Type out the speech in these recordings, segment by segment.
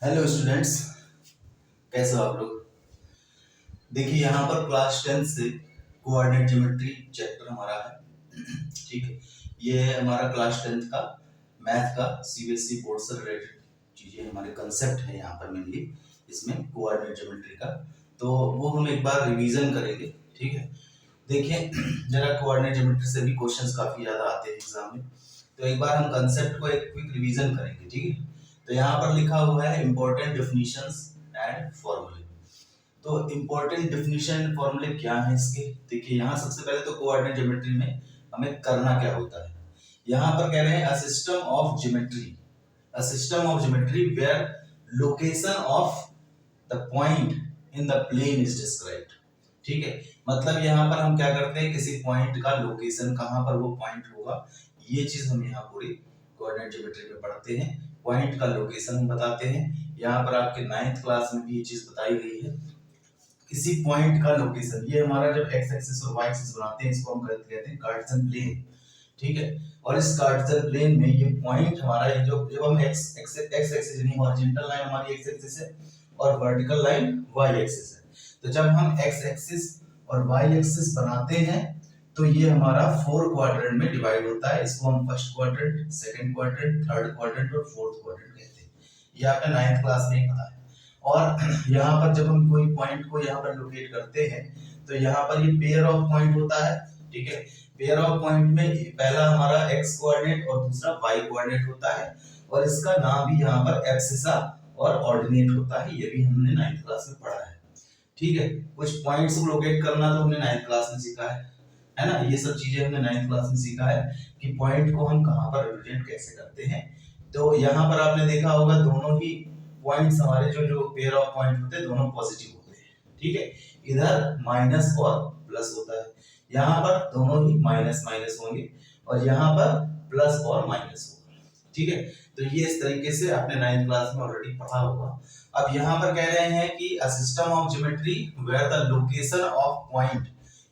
Hello students, कैसे हो आप लोग। देखिए यहाँ पर क्लास 10 से कोऑर्डिनेट ज्योमेट्री चैप्टर हमारा है। ठीक है, ये है हमारा क्लास 10 का मैथ का सीबीएसई बोर्ड से रिलेटेड चीजें, हमारे कंसेप्ट है यहाँ पर मेनली इसमें कोऑर्डिनेट ज्योमेट्री का। तो वो हम एक बार रिवीजन करेंगे। ठीक है, देखिए जरा कोऑर्डिनेट ज्योमेट्री से भी क्वेश्चंस काफी ज्यादा आते हैं एग्जाम में, तो एक बार हम कंसेप्ट को एक क्विक रिवीजन करेंगे। ठीक है, तो यहाँ पर लिखा हुआ है इंपॉर्टेंट डेफिनेशंस एंड फॉर्मूले। तो इंपॉर्टेंट डेफिनेशन एंड फॉर्मूले क्या है इसके, देखिए यहाँ सबसे पहले तो कोऑर्डिनेट ज्योमेट्री में हमें करना क्या होता है। यहाँ पर कह रहे हैं a system of geometry, a system of geometry where location of the point in the plane is described. ठीक है, मतलब यहाँ पर हम क्या करते हैं, किसी पॉइंट का लोकेशन कहाँ पर वो पॉइंट होगा, ये चीज हम यहाँ पूरी कोऑर्डिनेट ज्योमेट्री में पढ़ते हैं। पॉइंट का लोकेशन हम बताते हैं। यहाँ पर आपके 9th क्लास में भी ये चीज बताई गई है, किसी पॉइंट का लोकेशन। ये हमारा जब एक्स एक्सिस और वाई एक्सिस बनाते हैं इसको हम कहते हैं कार्टेशियन प्लेन। ठीक है, और इस कार्टेशियन प्लेन में ये पॉइंट हमारा, ये जो जब हम एक्स एक्सिस यानी हॉरिजॉन्टल लाइन हमारी एक्स एक्सिस है और वर्टिकल लाइन वाई एक्सिस है, तो जब हम एक्स एक्सिस और वाई एक्सिस बनाते हैं तो ये हमारा 4 क्वाड्रेंट में डिवाइड होता है। इसको हम first quadrant, second quadrant, third quadrant और फोर्थ क्वाड्रेंट कहते हैं। ये आपने 9th क्लास में ही पढ़ा है। और यहाँ पर जब हम कोई पॉइंट को यहाँ पर लोकेट करते हैं तो यहाँ पर ये पेयर ऑफ पॉइंट होता है। ठीक है, पेयर ऑफ पॉइंट में पहला हमारा एक्स कोऑर्डिनेट और दूसरा वाई कोऑर्डिनेट होता है, और इसका नाम भी यहाँ पर एब्सिसा और ऑर्डिनेट होता है। ये भी हमने 9th क्लास में पढ़ा है। ठीक है, कुछ पॉइंट्स को लोकेट करना तो हमने 9th क्लास में सीखा है ना। ये सब चीजें हमने 9th क्लास में सीखा है कि पॉइंट को हम कहाँ पर रिप्रेजेंट कैसे करते हैं। तो यहाँ पर आपने देखा होगा दोनों ही पॉइंट्स हमारे जो जो पेयर ऑफ पॉइंट होते हैं दोनों पॉजिटिव होते हैं। ठीक है, इधर माइनस और प्लस होता है, यहाँ पर दोनों ही माइनस माइनस होंगे और यहाँ पर प्लस और माइनस होगा। ठीक है, तो ये इस तरीके से आपने 9th क्लास में ऑलरेडी पढ़ा होगा। अब यहाँ पर कह रहे हैं कि a system of geometry where the location of point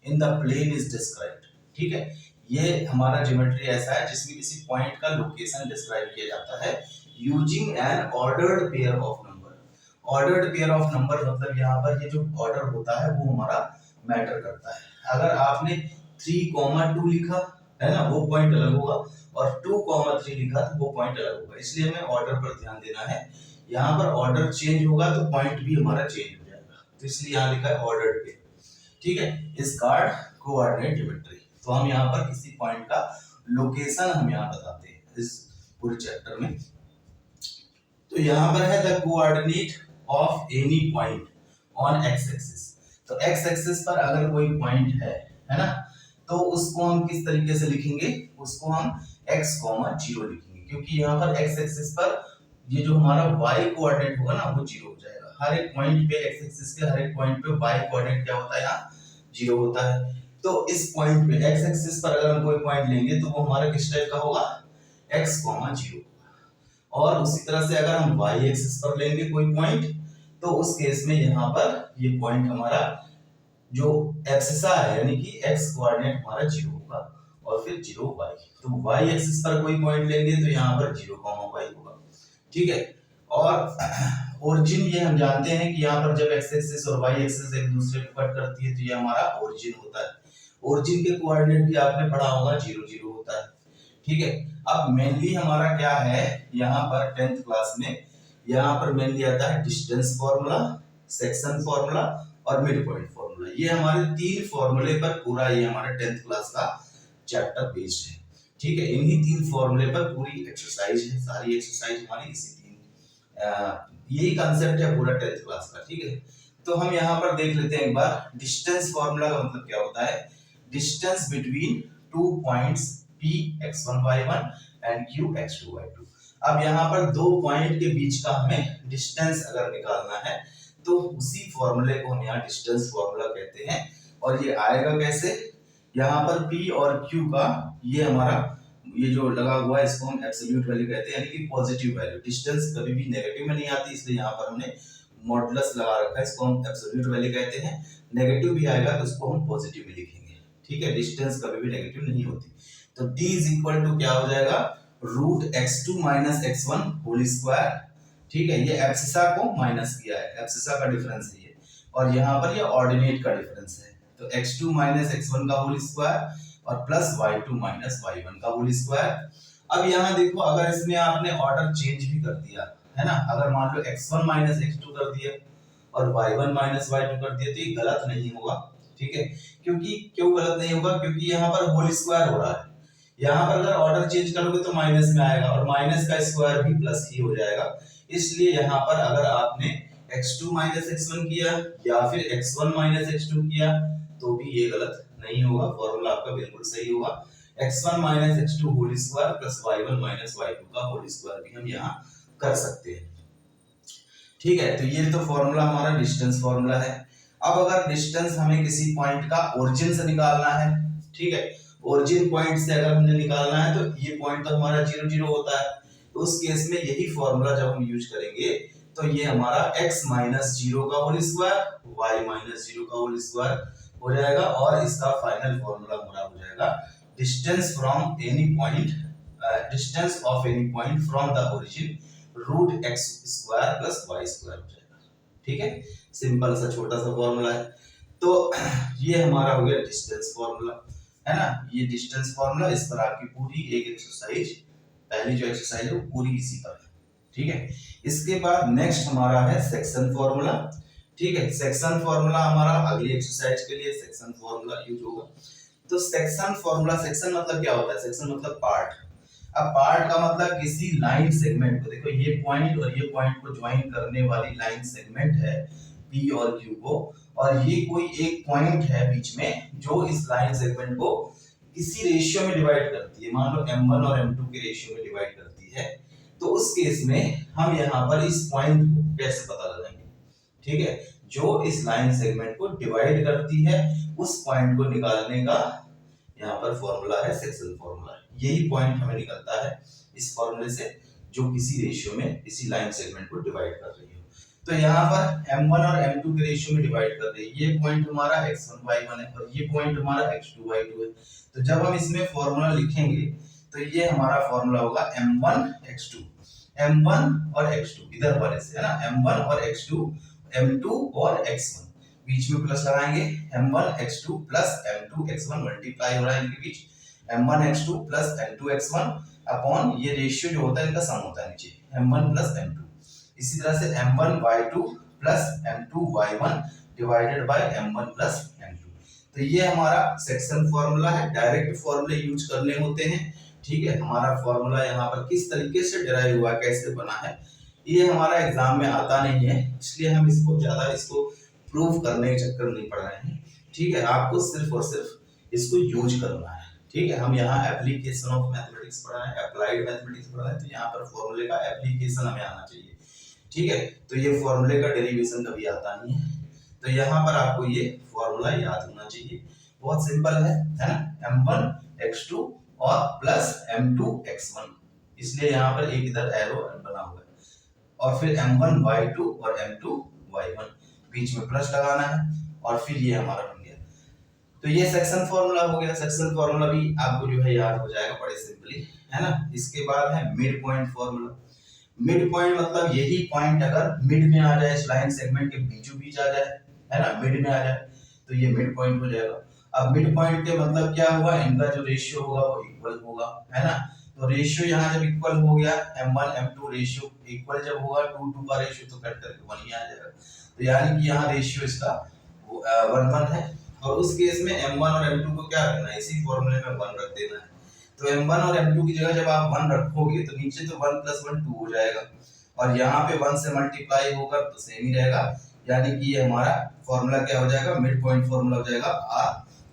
in the plane is described. ठीक है, ये हमारा ज्योमेट्री ऐसा है जिसमें किसी पॉइंट का लोकेशन डिस्क्राइब किया जाता है using N ordered pair of number. Ordered pair of number मतलब यहाँ पर ये जो ऑर्डर होता है वो हमारा मैटर करता है। अगर आपने 3,2 लिखा है ना, वो पॉइंट अलग होगा, और 2,3 लिखा तो वो पॉइंट अलग होगा। इसलिए हमें ऑर्डर पर ध्यान देना है। यहाँ पर ऑर्डर चेंज होगा तो पॉइंट भी हमारा चेंज हो जाएगा, तो इसलिए यहाँ लिखा है ऑर्डर्ड पेयर। ठीक है, इस कार्ड कोऑर्डिनेट ज्योमेट्री। तो हम यहाँ पर किसी पॉइंट का लोकेशन हम यहाँ बताते हैं इस पूरे चैप्टर में। तो यहाँ पर है the coordinate of any point on x axis. तो एक्स एक्सिस पर अगर कोई पॉइंट है ना, तो उसको हम किस तरीके से लिखेंगे, उसको हम x, 0 लिखेंगे, क्योंकि यहाँ पर एक्स एक्सिस पर ये जो हमारा y कोऑर्डिनेट होगा ना वो 0 हो जाएगा। हर एक पॉइंट पे एक्स एक्सिस के हर एक पॉइंट पे y कोऑर्डिनेट क्या होता है, यहाँ 0 होता है। तो इस पॉइंट पे एक्स एक्सिस पर अगर हम कोई पॉइंट लेंगे तो वो हमारा किस टाइप का होगा, x, 0। और उसी तरह से अगर हम y एक्सिस पर लेंगे कोई पॉइंट तो उस केस में यहाँ पर ये पॉइंट हमारा जो एब्सिसा है यानी कि x कोऑर्डिनेट हमारा 0 होगा और फिर 0 y। तो y एक्सिस पर कोई पॉइंट लेंगे तो यहाँ पर 0, y होगा। ठीक है, और ओरिजिन ये हम जानते हैं कि यहाँ पर जब x एक्सिस और y एक्सिस एक दूसरे को कट करती है तो ये हमारा ओरिजिन होता है। ओरिजिन के कोऑर्डिनेट भी आपने पढ़ा होगा, 0, 0 होता है। ठीक है, अब मेनली हमारा क्या है यहाँ पर 10th क्लास में, यहाँ पर मेनली आता है डिस्टेंस फॉर्मूला, सेक्शन फॉर्मूला और मिड पॉइंट फॉर्मूला। ये हमारे 3 फॉर्मूले पर पूरा ये हमारा 10th क्लास का चैप्टर बेस्ड है। ठीक है, इन्हीं 3 फॉर्मूले पर पूरी एक्सरसाइज है, सारी एक्सरसाइज हमारी इसी 3 यही कंसेप्ट है पूरा 10th क्लास का। ठीक है, तो हम यहाँ पर देख लेते हैं एक बार डिस्टेंस फॉर्मूला का मतलब क्या होता है। Distance between 2 points P x1 y1 and Q x2 y2। अब यहाँ पर 2 पॉइंट के बीच का हमें डिस्टेंस अगर निकालना है तो उसी फॉर्मूले को हम यहाँ डिस्टेंस फॉर्मूला कहते हैं। और ये आएगा कैसे, यहाँ पर P और Q का ये हमारा ये जो लगा हुआ है इसको हम एब्सोल्यूट वैल्यू कहते हैं, यानी कि पॉजिटिव वैल्यू। डिस्टेंस कभी भी नेगेटिव में नहीं आती, इसलिए यहाँ पर हमने मॉडुलस लगा रखा है, इसको हम एब्सोल्यूट वैल्यू कहते हैं। नेगेटिव भी आएगा तो इसको हम पॉजिटिव में लिखेंगे। ठीक है, डिस्टेंस कभी भी नेगेटिव नहीं होती। तो d इज इक्वल टू क्या हो जाएगा, root x2 minus x1 whole square ठीक है, ये एब्सिसा को माइनस किया है, एब्सिसा का डिफरेंस है ये, और यहाँ पर ये ऑर्डिनेट का डिफरेंस है। तो x2 माइनस x1 का होल स्क्वायर और प्लस y2 माइनस y1 का होल स्क्वायर। अब यहाँ देखो, अगर इसमें आपने ऑर्डर चेंज भी कर दिया है ना, अगर मान लो x1 माइनस x2 कर दिया और y1 माइनस y2 कर दिया, तो ये गलत नहीं होगा। ठीक है, क्योंकि क्यों गलत नहीं होगा, क्योंकि यहाँ पर होल स्क्वायर हो रहा है। यहाँ पर अगर ऑर्डर चेंज करोगे तो माइनस में आएगा, और माइनस का स्क्वायर भी प्लस ही हो जाएगा। इसलिए यहाँ पर अगर आपने x2 माइनस x1 किया या फिर x1 माइनस x2 किया तो भी ये गलत नहीं होगा, फॉर्मूला आपका बिल्कुल सही होगा। x1 minus x2 whole square plus y1 minus y2 का होल स्क्वायर भी हम यहाँ कर सकते हैं। ठीक है, तो ये तो फॉर्मूला हमारा डिस्टेंस फॉर्मूला है। अब अगर डिस्टेंस हमें किसी पॉइंट का ओरिजिन से निकालना है, ठीक है, ओरिजिन पॉइंट से अगर हमने निकालना है तो ये पॉइंट तो हमारा 0 0 होता है, तो उस केस में यही फॉर्मूला जब हम यूज करेंगे तो ये हमारा x माइनस 0 का होल स्क्वायर, y माइनस 0 का होल स्क्वायर हो जाएगा, और इसका फाइनल फॉर्मूला हमारा हो जाएगा distance from any point, distance of any point from the origin root x square plus y square हो जाएगा। ठीक है, सिंपल सा छोटा सा फॉर्मूला है। तो ये हमारा हो गया डिस्टेंस फॉर्मूला, है ना, ये डिस्टेंस फॉर्मूला। इस पर आपकी पूरी एक एक्सरसाइज, पहली जो एक्सरसाइज है वो पूरी इसी पर है। ठीक है, इसके बाद नेक्स्ट हमारा है सेक्शन फॉर्मूला। ठीक है, सेक्शन फॉर्मूला हमारा अगली एक्सरसाइज के लिए सेक्शन फॉर्मूला यूज होगा। तो सेक्शन फॉर्मूला, सेक्शन मतलब क्या होता है, सेक्शन मतलब पार्ट। अब पार्ट का मतलब किसी लाइन सेगमेंट को, देखो ये पॉइंट और ये पॉइंट को ज्वाइन करने वाली लाइन सेगमेंट है P और Q को, और ये कोई एक पॉइंट है बीच में जो इस लाइन सेगमेंट को किसी रेशियो में डिवाइड करती है, मान लो m1 और m2 के रेशियो में डिवाइड करती है। तो उस केस में हम यहाँ पर इस पॉइंट को कैसे पता लगाएंगे, ठीक है, जो इस लाइन सेगमेंट को डिवाइड करती है उस पॉइंट को निकालने का यहाँ पर फॉर्मूला है सेक्शन फॉर्मूला। यही पॉइंट हमें निकलता है इस फॉर्मूले से, जो किसी रेशियो में किसी लाइन सेगमेंट को डिवाइड कर रही है। तो यहाँ पर m1 और m2 के रेशियो में डिवाइड कर रही है, ये पॉइंट हमारा x1 y1 है और ये पॉइंट हमारा x2 y2 है। तो जब हम इसमें फॉर्मूला लिखेंगे तो ये हमारा फॉर्मूला होगा m1 x2, m1 और x2 इधर वाले से, है ना, m1 और x2, m2 और x1, बीच में प्लस लगाएंगे, m1 x2 plus m2 x1 multiply हो रहा है इनके बीच, m1 x2 plus m2 x1 upon ये रेशियो जो होता है इनका सम होता है नीचे, m1 प्लस m2। इसी तरह से m1 y2 plus m2 y1 divided by m1 plus m2। तो ये हमारा सेक्शन फॉर्मूला है। डायरेक्ट फॉर्मूले यूज करने होते हैं। ठीक है, हमारा फॉर्मूला यहाँ पर किस तरीके से डिराइव हुआ, कैसे बना है, ये हमारा एग्जाम में आता नहीं है, इसलिए हम इसको ज्यादा इसको प्रूव करने के चक्कर नहीं पड़ रहे हैं। ठीक है, आपको सिर्फ और सिर्फ इसको यूज करना है। ठीक है, हम यहाँ एप्लीकेशन ऑफ मैथमेटिक्स पढ़ रहे हैं, अप्लाइड मैथमेटिक्स पढ़ रहे हैं, तो यहाँ पर फॉर्मूले का एप्लीकेशन हमें आना चाहिए। ठीक है, तो ये फॉर्मूले का डेरिवेशन कभी आता नहीं है, तो यहाँ पर आपको ये फॉर्मूला याद होना चाहिए। बहुत सिंपल है ना, m1 x2 और प्लस m2 x1, इसलिए यहाँ पर एक इधर एरो बना हुआ है, और फिर m1 y2 और m2 y1, बीच में प्लस लगाना है, और फिर ये हमारा बन गया। तो ये सेक्शन फॉर्मूला हो गया। सेक्शन फॉर्मूला भी आपको जो है याद हो जाएगा बड़े सिंपली, है ना। इसके बाद है mid point formula. Mid point मतलब यही पॉइंट अगर मिड में आ जाए, इस लाइन सेगमेंट के बीचों बीच आ जाए, है ना, मिड में आ जाए, तो ये मिड पॉइंट हो जाएगा। अब मिड पॉइंट के मतलब क्या हुआ, इनका जो रेशियो होगा वो इक्वल होगा, है ना। तो रेशियो यहाँ जब इक्वल हो गया, m1 m2 रेशियो इक्वल जब होगा, 2 2 का रेशियो तो कट करके 1 ही आ जाएगा। तो यानी कि यहाँ रेशियो इसका 1 1 है, और उस केस में m1 और m2 को क्या रखना है, इसी फॉर्मूले में 1 रख देना है। तो m1 और m2 की जगह जब आप 1 रखोगे तो नीचे तो 1 + 1 2 हो जाएगा, और यहाँ पे 1 से मल्टीप्लाई होगा तो सेम ही रहेगा। यानी कि ये हमारा फॉर्मूला क्या हो जाएगा, मिड पॉइंट फॉर्मूला हो जाएगा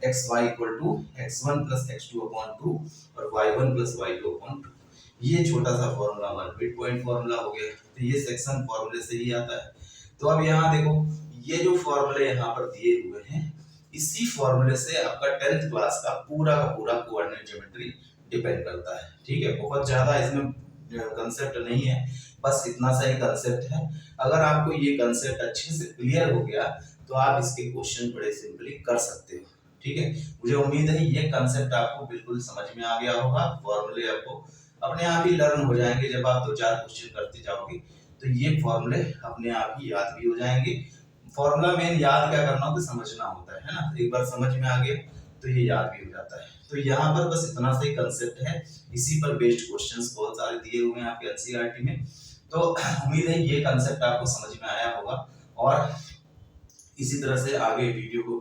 rxy = x1 + x2/2 और y1 + y2/2। ये छोटा सा फॉर्मूला हमारा मिड पॉइंट फॉर्मूला हो गया। तो ये सेक्शन फॉर्मूले से ही आता है। तो अब यहाँ देखो, ये जो फॉर्मूले यहाँ पर दिए हुए हैं, इसी फॉर्मूले से आपका 10th क्लास का पूरा कोऑर्डिनेट ज्योमेट्री डिपेंड करता है। ठीक है, बहुत ज्यादा इसमें कंसेप्ट नहीं है, बस इतना सा ही कंसेप्ट है। अगर आपको ये कंसेप्ट अच्छे से क्लियर हो गया तो आप इसके क्वेश्चन बड़े सिंपली कर सकते हो। ठीक है, मुझे उम्मीद है ये कंसेप्ट आपको बिल्कुल समझ में आ गया होगा। फॉर्मूले आपको अपने आप ही लर्न हो जाएंगे, जब आप 2 4 क्वेश्चन करते जाओगे तो ये फॉर्मूले अपने आप ही याद भी हो जाएंगे। फॉर्मूला मेन याद क्या करना होता है, समझना होता है ना। एक बार समझ में आ गया तो ये याद भी हो जाता है। तो यहाँ पर बस इतना सा ही कंसेप्ट है, इसी पर बेस्ड क्वेश्चंस बहुत सारे दिए हुए हैं आपके एनसीईआरटी में। तो उम्मीद है ये कंसेप्ट आपको समझ में आया होगा, और इसी तरह से आगे वीडियो को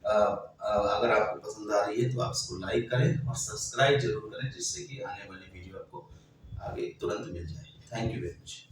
अगर आपको पसंद आ रही है तो आप इसको लाइक करें और सब्सक्राइब जरूर करें, जिससे कि आने वाली वीडियो आपको आगे तुरंत मिल जाए। Thank you very much.